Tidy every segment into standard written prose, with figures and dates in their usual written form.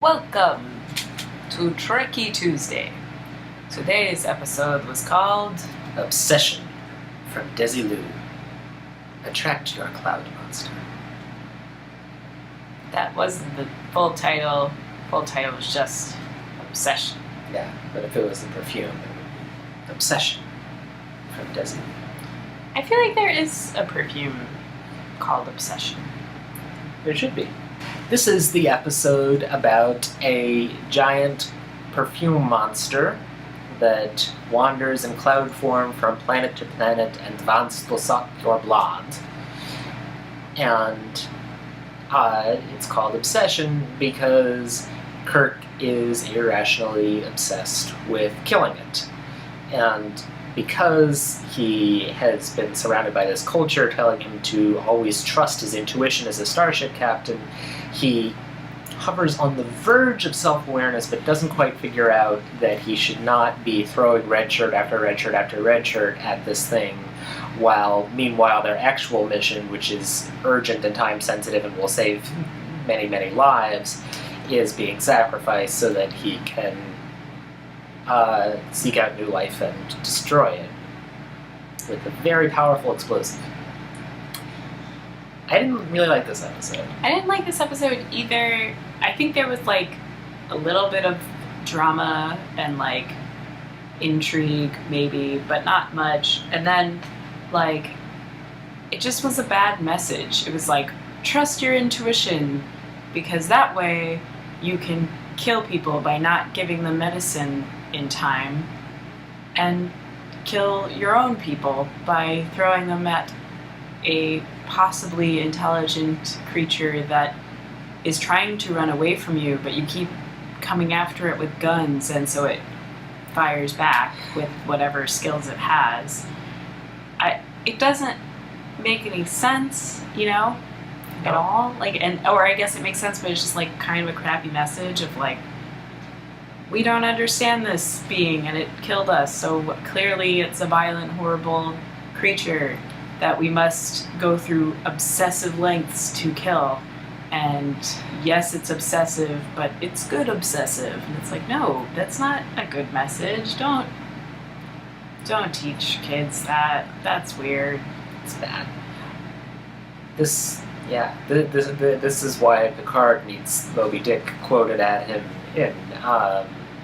Welcome to Trekkie Tuesday. Today's episode was called Obsession from Desilu. Attract your cloud monster. That wasn't the full title. Full title was just Obsession. Yeah, but if it was the perfume, it would be Obsession from Desilu. I feel like there is a perfume called Obsession. There should be. This is the episode about a giant perfume monster that wanders in cloud form from planet to planet and wants to suck your blood. And it's called Obsession because Kirk is irrationally obsessed with killing it. And because he has been surrounded by this culture telling him to always trust his intuition as a starship captain, he hovers on the verge of self-awareness but doesn't quite figure out that he should not be throwing red shirt after red shirt after red shirt at this thing, while meanwhile their actual mission, which is urgent and time-sensitive and will save many, many lives, is being sacrificed so that he can seek out new life and destroy it with a very powerful explosive. I didn't really like this episode. I didn't like this episode either. I think there was like a little bit of drama and like intrigue maybe, but not much. And then like it just was a bad message. It was like, trust your intuition because that way you can kill people by not giving them medicine in time, and kill your own people by throwing them at a possibly intelligent creature that is trying to run away from you, but you keep coming after it with guns, and so it fires back with whatever skills it has. It doesn't make any sense, at all. Or I guess it makes sense, but it's just like kind of a crappy message of like, we don't understand this being and it killed us, so clearly it's a violent, horrible creature that we must go through obsessive lengths to kill. And yes, it's obsessive, but it's good obsessive. And it's like, no, that's not a good message. Don't teach kids that. That's weird. It's bad. This is why Picard needs Moby Dick quoted at him in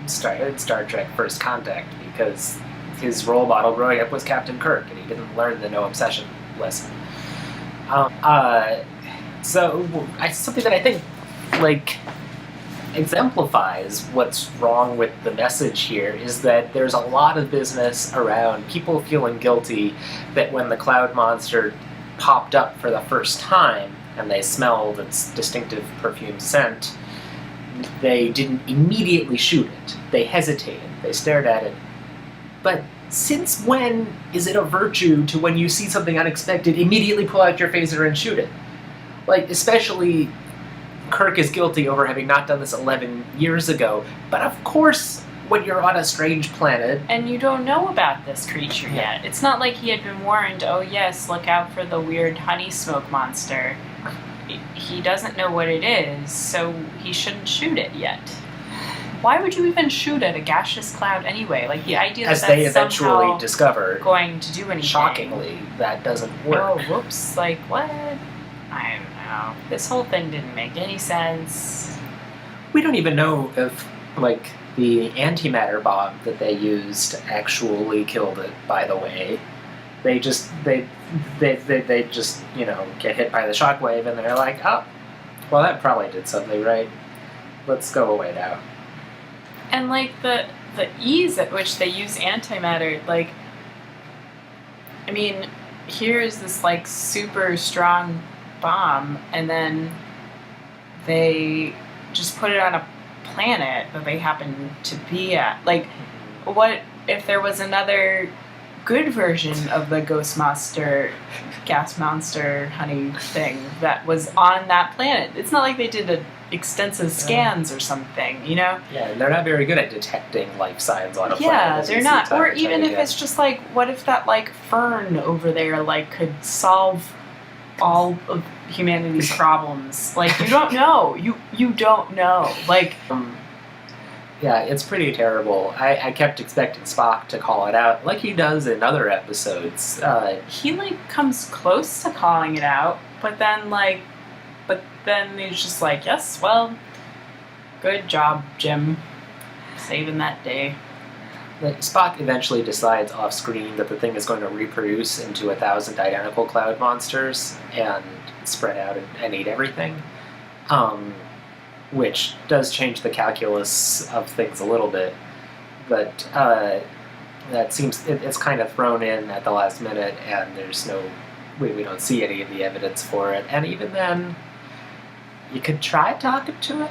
Star Trek First Contact, because his role model growing up was Captain Kirk, and he didn't learn the no obsession lesson. So something that I think like exemplifies what's wrong with the message here is that there's a lot of business around people feeling guilty that when the cloud monster popped up for the first time and they smelled its distinctive perfume scent, they didn't immediately shoot it. They hesitated. They stared at it. But since when is it a virtue to, when you see something unexpected, immediately pull out your phaser and shoot it? Like, especially Kirk is guilty over having not done this 11 years ago. But of course, when you're on a strange planet... And you don't know about this creature yet. It's not like he had been warned, oh yes, look out for the weird honey smoke monster. He doesn't know what it is, so he shouldn't shoot it yet. Why would you even shoot at a gaseous cloud anyway? Like, the idea that as they eventually discovered, going to do anything. Shockingly, that doesn't work. Oh, whoops, like, what? I don't know. This whole thing didn't make any sense. We don't even know if, like, the antimatter bomb that they used actually killed it, by the way. They just get hit by the shockwave and they're like, oh, well, that probably did something, right? Let's go away now. And like the ease at which they use antimatter, like, I mean, here's this like super strong bomb, and then they just put it on a planet that they happen to be at. Like, what if there was another good version of the ghost monster, gas monster, honey thing that was on that planet? It's not like they did extensive scans or something, Yeah, and they're not very good at detecting life signs on a planet. Yeah, they're not. Or even if it's just like, what if that like fern over there like could solve all of humanity's problems. Like, you don't know. You don't know. Like, yeah, it's pretty terrible. I kept expecting Spock to call it out, like he does in other episodes. He, like, comes close to calling it out, but then he's just like, yes, well, good job, Jim, saving that day. Spock eventually decides off-screen that the thing is going to reproduce into 1,000 identical cloud monsters and spread out and eat everything. Which does change the calculus of things a little bit, but that seems it's kind of thrown in at the last minute, and there's we don't see any of the evidence for it. And even then, you could try talking to it.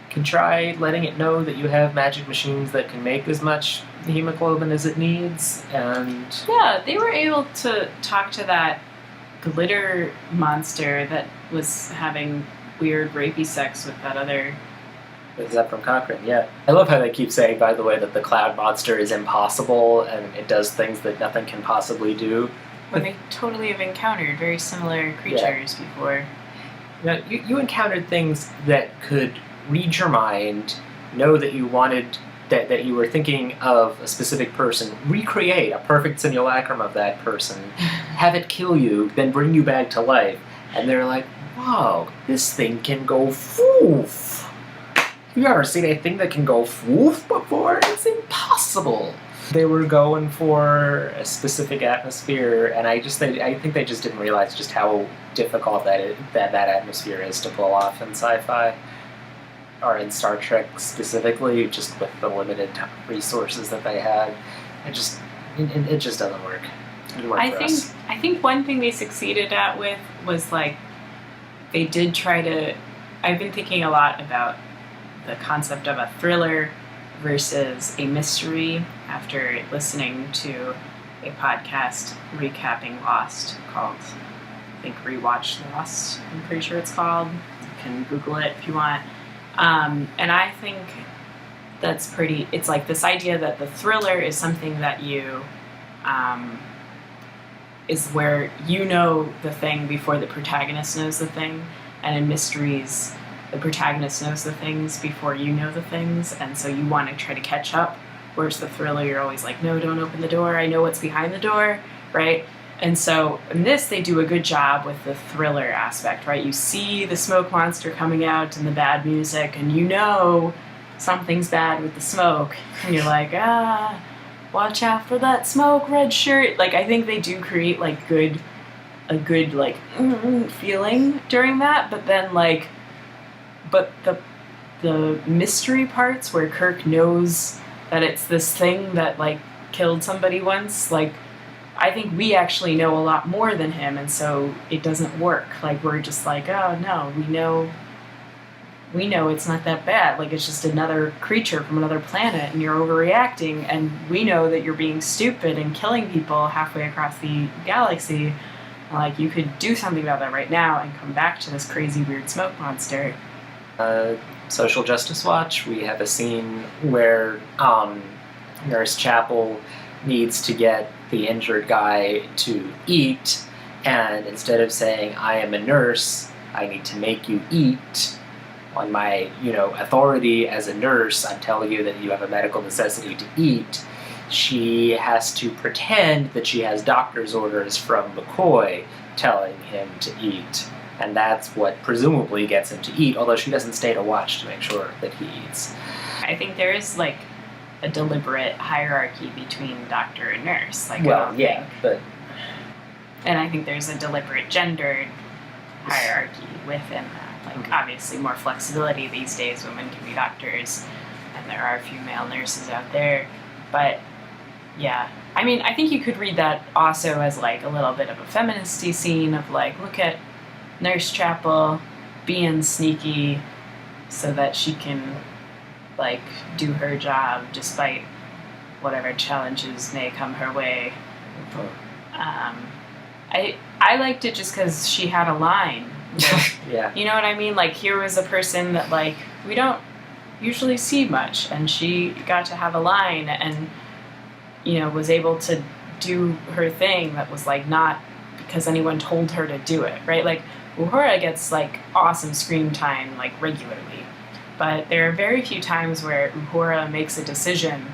You can try letting it know that you have magic machines that can make as much hemoglobin as it needs, and yeah, they were able to talk to that glitter monster that was having weird rapey sex with that other. Is that from Cochrane? Yeah. I love how they keep saying, by the way, that the cloud monster is impossible and it does things that nothing can possibly do. When they totally have encountered very similar creatures before. You encountered things that could read your mind, know that you wanted, that you were thinking of a specific person, recreate a perfect simulacrum of that person, have it kill you, then bring you back to life, and they're like, wow, this thing can go foof. Have you ever seen anything that can go foof before? It's impossible. They were going for a specific atmosphere, and I think they just didn't realize just how difficult that atmosphere is to pull off in sci-fi, or in Star Trek specifically, just with the limited resources that they had. It just doesn't work. It didn't work for us. I think one thing they succeeded at with was like, they did try to. I've been thinking a lot about the concept of a thriller versus a mystery after listening to a podcast recapping Lost called, I think, Rewatch Lost, I'm pretty sure it's called. You can Google it if you want. And I think that's pretty. It's like this idea that the thriller is something that you. Is where you know the thing before the protagonist knows the thing, and in mysteries, the protagonist knows the things before you know the things, and so you want to try to catch up, whereas the thriller, you're always like, no, don't open the door, I know what's behind the door, right? And so in this, they do a good job with the thriller aspect, right? You see the smoke monster coming out and the bad music, and you know something's bad with the smoke, and you're like, watch out for that smoke, red shirt. Like, I think they do create like a good like feeling during that, but then like, but the mystery parts where Kirk knows that it's this thing that like killed somebody once, like, I think we actually know a lot more than him, and so it doesn't work. Like, we're just like, oh no, we know it's not that bad. Like, it's just another creature from another planet, and you're overreacting, and we know that you're being stupid and killing people halfway across the galaxy. Like, you could do something about that right now and come back to this crazy, weird smoke monster. Social Justice Watch, we have a scene where Nurse Chapel needs to get the injured guy to eat, and instead of saying, I am a nurse, I need to make you eat. On my, authority as a nurse, I'm telling you that you have a medical necessity to eat. She has to pretend that she has doctor's orders from McCoy telling him to eat. And that's what presumably gets him to eat, although she doesn't stay to watch to make sure that he eats. I think there is, like, a deliberate hierarchy between doctor and nurse. Like, but... And I think there's a deliberate gendered hierarchy within that. Like, obviously more flexibility these days. Women can be doctors, and there are a few male nurses out there. But, yeah. I mean, I think you could read that also as, like, a little bit of a feministy scene of, like, look at Nurse Chapel being sneaky so that she can, like, do her job despite whatever challenges may come her way. I liked it just because she had a line. Yeah. You know what I mean? Like, here was a person that, like, we don't usually see much, and she got to have a line and, was able to do her thing that was, like, not because anyone told her to do it, right? Like, Uhura gets like awesome screen time like regularly, but there are very few times where Uhura makes a decision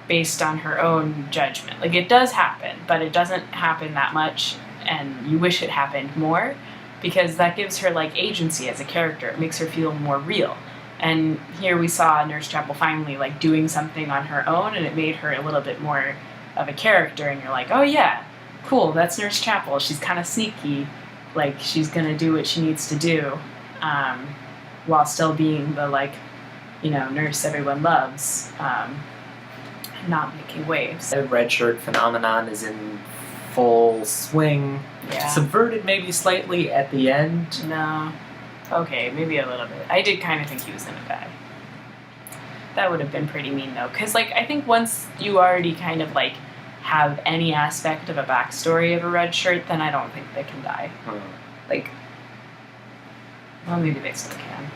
based on her own judgment. Like it does happen, but it doesn't happen that much, and you wish it happened more because that gives her like agency as a character. It makes her feel more real. And here we saw Nurse Chapel finally like doing something on her own, and it made her a little bit more of a character. And you're like, oh yeah, cool, that's Nurse Chapel. She's kind of sneaky, like she's gonna do what she needs to do, while still being the like, nurse everyone loves, not making waves. The red shirt phenomenon is in full swing. Yeah. Subverted maybe slightly at the end. No. Okay, maybe a little bit. I did kind of think he was gonna die. That would have been pretty mean though, because like I think once you already kind of like have any aspect of a backstory of a red shirt, then I don't think they can die. Like, well, maybe they still can.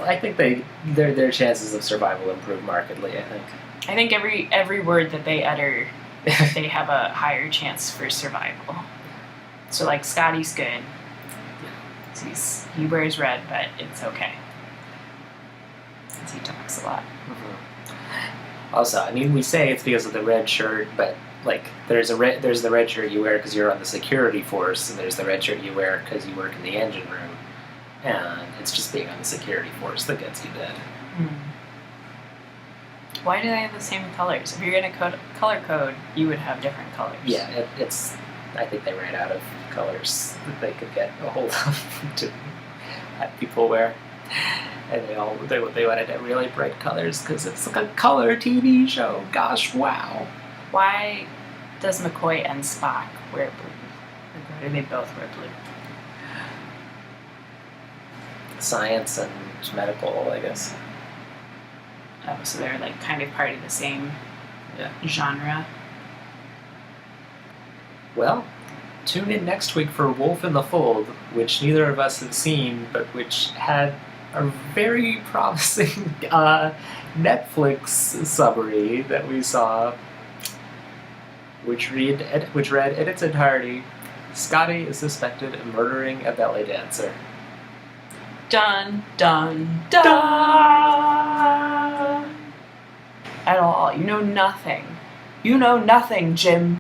I think their chances of survival improve markedly. I think every word that they utter, they have a higher chance for survival. So like Scotty's good. He wears red, but it's okay. Since he talks a lot. Mm-hmm. Also, I mean, we say it's because of the red shirt, but like there's the red shirt you wear because you're on the security force, and there's the red shirt you wear because you work in the engine room, and it's just being on the security force that gets you dead. Why do they have the same colors? If you're in a color code, you would have different colors. Yeah, it's. I think they ran out of colors that they could get a hold of to have people wear, and they wanted to really bright colors because it's like a color TV show. Gosh, wow! Why does McCoy and Spock wear blue? Like, why do they both wear blue? Science and medical, I guess. Oh, so they're like kind of part of the same genre. Well, tune in next week for Wolf in the Fold, which neither of us have seen, but which had a very promising Netflix summary that we saw, which read in its entirety, Scotty is suspected of murdering a belly dancer. Dun, dun, dun! At all. You know nothing. You know nothing, Jim.